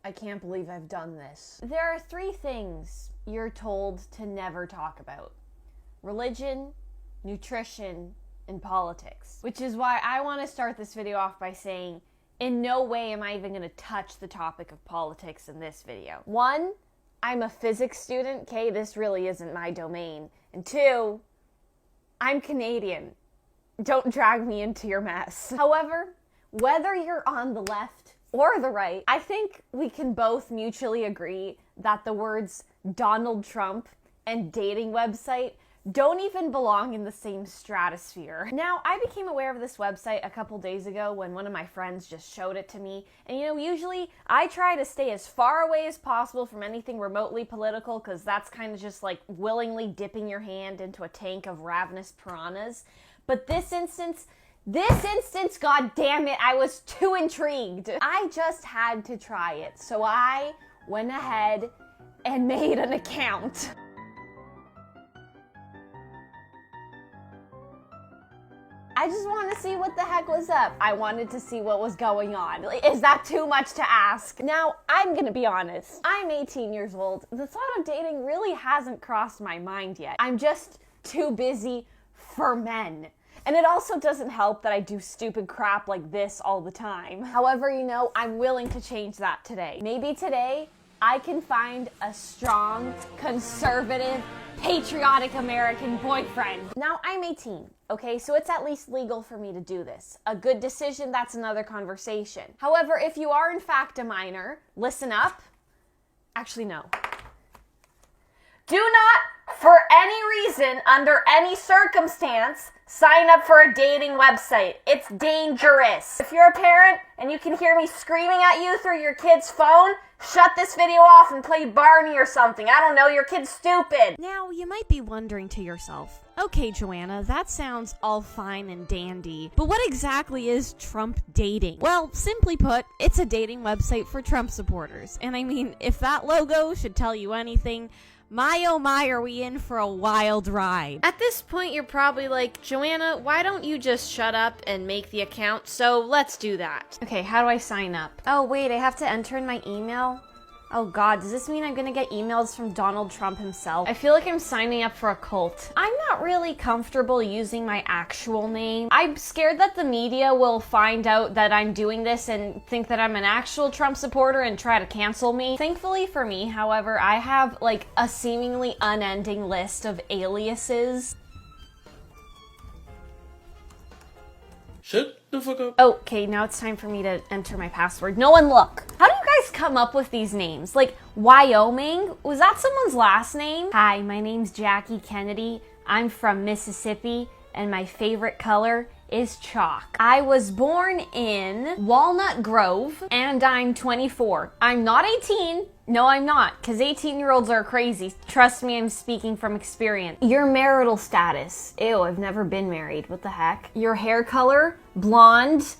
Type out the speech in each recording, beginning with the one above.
I can't believe I've done this. There are 3 things you're told to never talk about: religion, nutrition, and politics. Which is why I want to start this video off by saying, in no way am I even going to touch the topic of politics in this video. 1, I'm a physics student, okay? This really isn't my domain. And 2, I'm Canadian. Don't drag me into your mess. However, whether you're on the left or the right, I think we can both mutually agree that the words Donald Trump and dating website don't even belong in the same stratosphere. Now, I became aware of this website a couple days ago when one of my friends just showed it to me. And usually I try to stay as far away as possible from anything remotely political, because that's kind of just like willingly dipping your hand into a tank of ravenous piranhas. But this instance, god damn it, I was too intrigued. I just had to try it. So I went ahead and made an account. I just wanted to see what the heck was up. I wanted to see what was going on. Is that too much to ask? Now, I'm gonna be honest. I'm 18 years old. The thought of dating really hasn't crossed my mind yet. I'm just too busy for men. And it also doesn't help that I do stupid crap like this all the time. However, I'm willing to change that today. Maybe today I can find a strong, conservative, patriotic American boyfriend. Now, I'm 18, okay? So it's at least legal for me to do this. A good decision, that's another conversation. However, if you are in fact a minor, listen up. Actually, no. Do not, for any reason, under any circumstance, sign up for a dating website. It's dangerous. If you're a parent and you can hear me screaming at you through your kid's phone, shut this video off and play Barney or something. I don't know, your kid's stupid. Now, you might be wondering to yourself, okay, Joanna, that sounds all fine and dandy, but what exactly is Trump dating? Well, simply put, it's a dating website for Trump supporters. And I mean, if that logo should tell you anything, my oh my, are we in for a wild ride. At this point, you're probably like, Joanna, why don't you just shut up and make the account? So let's do that. Okay, how do I sign up? Oh wait, I have to enter in my email? Oh god, does this mean I'm gonna get emails from Donald Trump himself? I feel like I'm signing up for a cult. I'm not really comfortable using my actual name. I'm scared that the media will find out that I'm doing this and think that I'm an actual Trump supporter and try to cancel me. Thankfully for me, however, I have like a seemingly unending list of aliases. Shut the fuck up. Okay, now it's time for me to enter my password. No one look. How do you guys come up with these names? Like, Wyoming? Was that someone's last name? Hi, my name's Jackie Kennedy. I'm from Mississippi, and my favorite color is chalk. I was born in Walnut Grove, and I'm 24. I'm not 18. No, I'm not, because 18-year-olds are crazy. Trust me, I'm speaking from experience. Your marital status. Ew, I've never been married. What the heck? Your hair color? Blonde.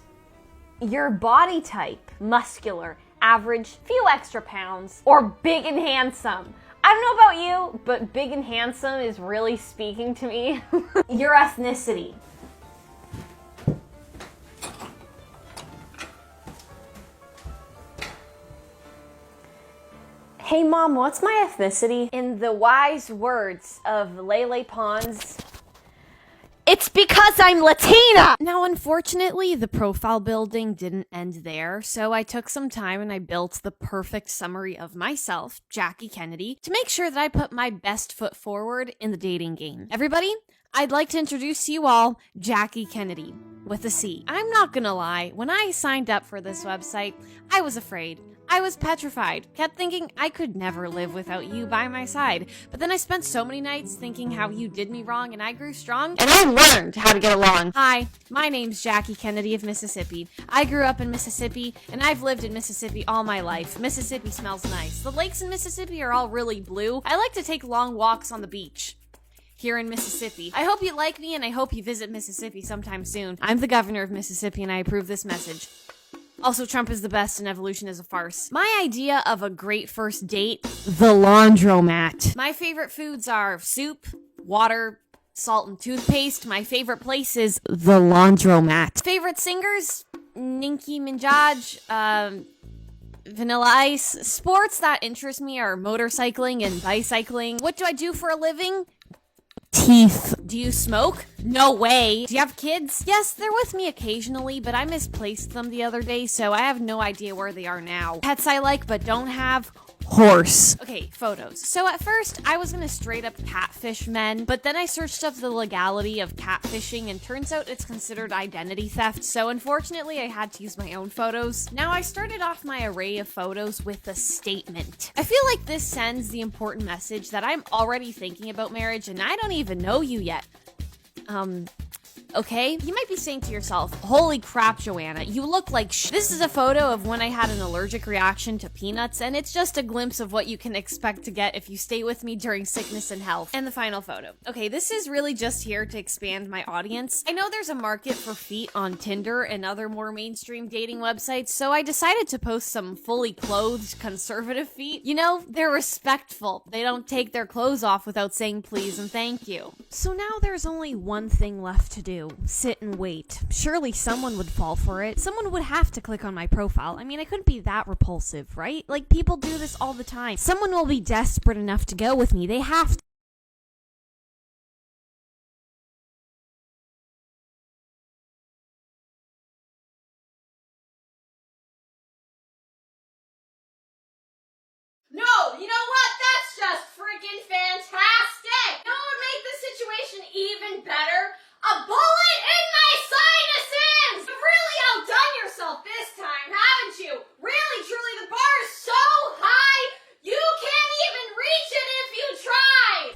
Your body type? Muscular. Average. Few extra pounds. Or big and handsome. I don't know about you, but big and handsome is really speaking to me. Your ethnicity. Hey mom, what's my ethnicity? In the wise words of Lele Pons, it's because I'm Latina! Now, unfortunately, the profile building didn't end there, so I took some time and I built the perfect summary of myself, Jackie Kennedy, to make sure that I put my best foot forward in the dating game. Everybody, I'd like to introduce to you all Jackie Kennedy, with a C. I'm not gonna lie, when I signed up for this website, I was afraid. I was petrified, kept thinking I could never live without you by my side. But then I spent so many nights thinking how you did me wrong and I grew strong, and I learned how to get along. Hi, my name's Jackie Kennedy of Mississippi. I grew up in Mississippi, and I've lived in Mississippi all my life. Mississippi smells nice. The lakes in Mississippi are all really blue. I like to take long walks on the beach here in Mississippi. I hope you like me, and I hope you visit Mississippi sometime soon. I'm the governor of Mississippi, and I approve this message. Also, Trump is the best and evolution is a farce. My idea of a great first date, the laundromat. My favorite foods are soup, water, salt, and toothpaste. My favorite place is the laundromat. Favorite singers? Nicki Minaj, Vanilla Ice. Sports that interest me are motorcycling and bicycling. What do I do for a living? Teeth. Do you smoke? No way. Do you have kids? Yes, they're with me occasionally, but I misplaced them the other day, so I have no idea where they are now. Pets I like but don't have. Horse. Okay, photos. So at first, I was gonna straight up catfish men, but then I searched up the legality of catfishing, and turns out it's considered identity theft, so unfortunately I had to use my own photos. Now, I started off my array of photos with a statement. I feel like this sends the important message that I'm already thinking about marriage, and I don't even know you yet. Okay? You might be saying to yourself, holy crap, Joanna, you look like This is a photo of when I had an allergic reaction to peanuts, and it's just a glimpse of what you can expect to get if you stay with me during sickness and health. And the final photo. Okay, this is really just here to expand my audience. I know there's a market for feet on Tinder and other more mainstream dating websites, so I decided to post some fully clothed conservative feet. You know, they're respectful. They don't take their clothes off without saying please and thank you. So now there's only one thing left to do. Sit and wait. Surely someone would fall for it. Someone would have to click on my profile. I mean, I couldn't be that repulsive, right? Like, people do this all the time. Someone will be desperate enough to go with me. They have to. No, you know what? That's just freaking fantastic! You know what would make the situation even better? A bullet in my sinuses! You've really outdone yourself this time, haven't you? Really, truly, the bar is so high, you can't even reach it if you try!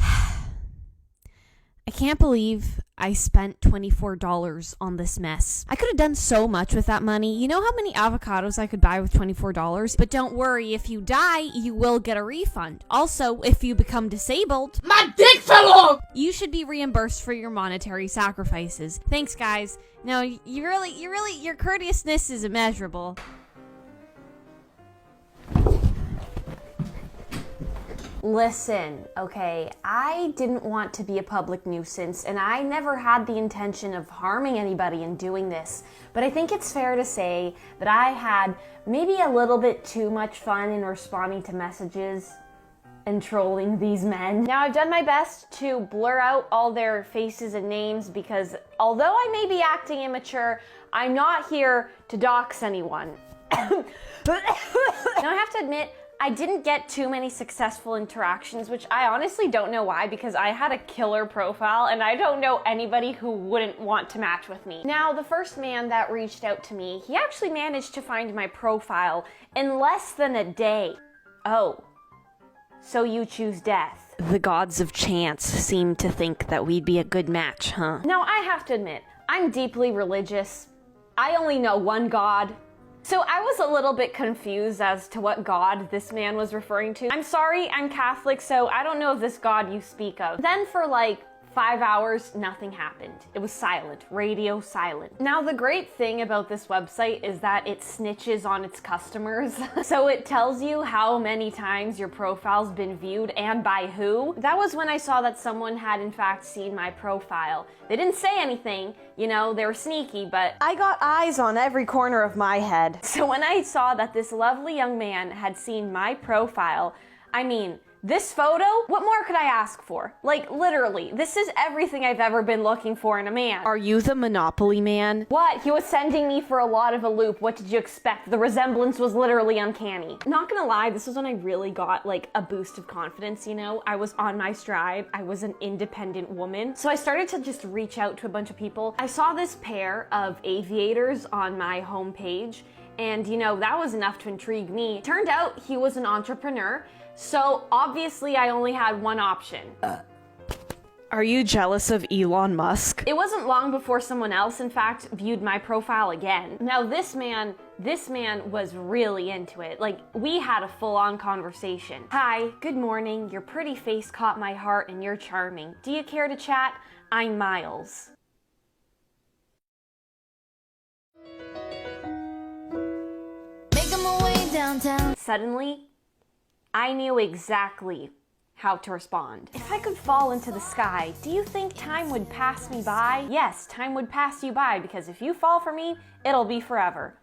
I can't believe I spent $24 on this mess. I could have done so much with that money. You know how many avocados I could buy with $24? But don't worry, if you die, you will get a refund. Also, if you become disabled, My dick fell off! you should be reimbursed for your monetary sacrifices. Thanks, guys. No, your courteousness is immeasurable. Listen, okay, I didn't want to be a public nuisance, and I never had the intention of harming anybody in doing this, but I think it's fair to say that I had maybe a little bit too much fun in responding to messages and trolling these men. Now, I've done my best to blur out all their faces and names because although I may be acting immature, I'm not here to dox anyone. Now, I have to admit, I didn't get too many successful interactions, which I honestly don't know why, because I had a killer profile and I don't know anybody who wouldn't want to match with me. Now, the first man that reached out to me, he actually managed to find my profile in less than a day. Oh, so you choose death. The gods of chance seem to think that we'd be a good match, huh? Now, I have to admit, I'm deeply religious. I only know one God. So I was a little bit confused as to what God this man was referring to. I'm sorry, I'm Catholic, so I don't know of this God you speak of. Then for like 5 hours, nothing happened. It was silent, radio silent. Now, the great thing about this website is that it snitches on its customers. So it tells you how many times your profile's been viewed and by who. That was when I saw that someone had in fact seen my profile. They didn't say anything, you know, they were sneaky, but I got eyes on every corner of my head. So when I saw that this lovely young man had seen my profile, I mean, this photo? What more could I ask for? Like, literally, this is everything I've ever been looking for in a man. Are you the Monopoly man? What? He was sending me for a lot of a loop. What did you expect? The resemblance was literally uncanny. Not gonna lie, this was when I really got like a boost of confidence, you know? I was on my stride. I was an independent woman. So I started to just reach out to a bunch of people. I saw this pair of aviators on my homepage, and you know, that was enough to intrigue me. Turned out he was an entrepreneur. So obviously I only had one option. Are you jealous of Elon Musk? It wasn't long before someone else, in fact, viewed my profile again. Now this man was really into it. Like, we had a full-on conversation. Hi, good morning. Your pretty face caught my heart and you're charming. Do you care to chat? I'm Miles. Making my way downtown. Suddenly, I knew exactly how to respond. If I could fall into the sky, do you think time would pass me by? Yes, time would pass you by, because if you fall for me, it'll be forever.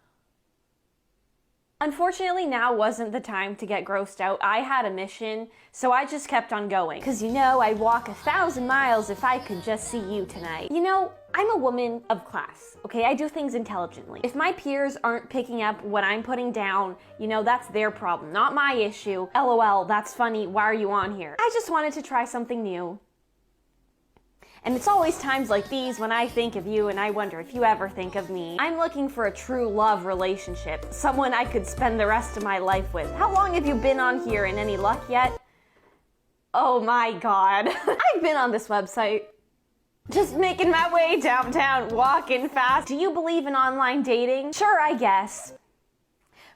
Unfortunately, now wasn't the time to get grossed out. I had a mission, so I just kept on going. Cause you know, I'd walk 1,000 miles if I could just see you tonight. You know, I'm a woman of class, okay? I do things intelligently. If my peers aren't picking up what I'm putting down, you know, that's their problem, not my issue. LOL, that's funny, why are you on here? I just wanted to try something new. And it's always times like these when I think of you and I wonder if you ever think of me. I'm looking for a true love relationship, someone I could spend the rest of my life with. How long have you been on here and any luck yet? Oh my God. I've been on this website. Just making my way downtown, walking fast. Do you believe in online dating? Sure, I guess.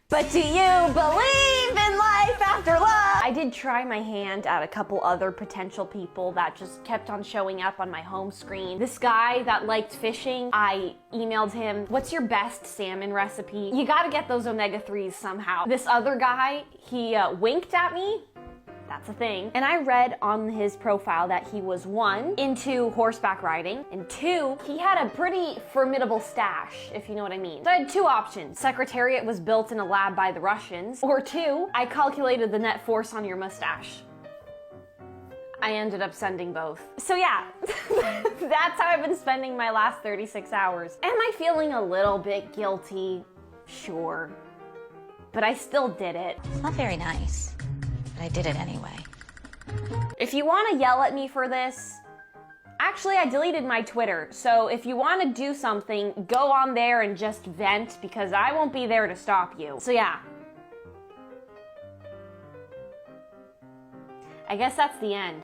But do you believe in life after love? I did try my hand at a couple other potential people that just kept on showing up on my home screen. This guy that liked fishing, I emailed him, what's your best salmon recipe? You gotta get those omega-3s somehow. This other guy, he winked at me. That's a thing. And I read on his profile that he was 1, into horseback riding, and 2, he had a pretty formidable stash, if you know what I mean. So I had 2 options. Secretariat was built in a lab by the Russians, or 2, I calculated the net force on your mustache. I ended up sending both. So yeah, that's how I've been spending my last 36 hours. Am I feeling a little bit guilty? Sure. But I still did it. It's not very nice, but I did it anyway. If you want to yell at me for this, actually I deleted my Twitter, so if you want to do something, go on there and just vent, because I won't be there to stop you. So yeah. I guess that's the end.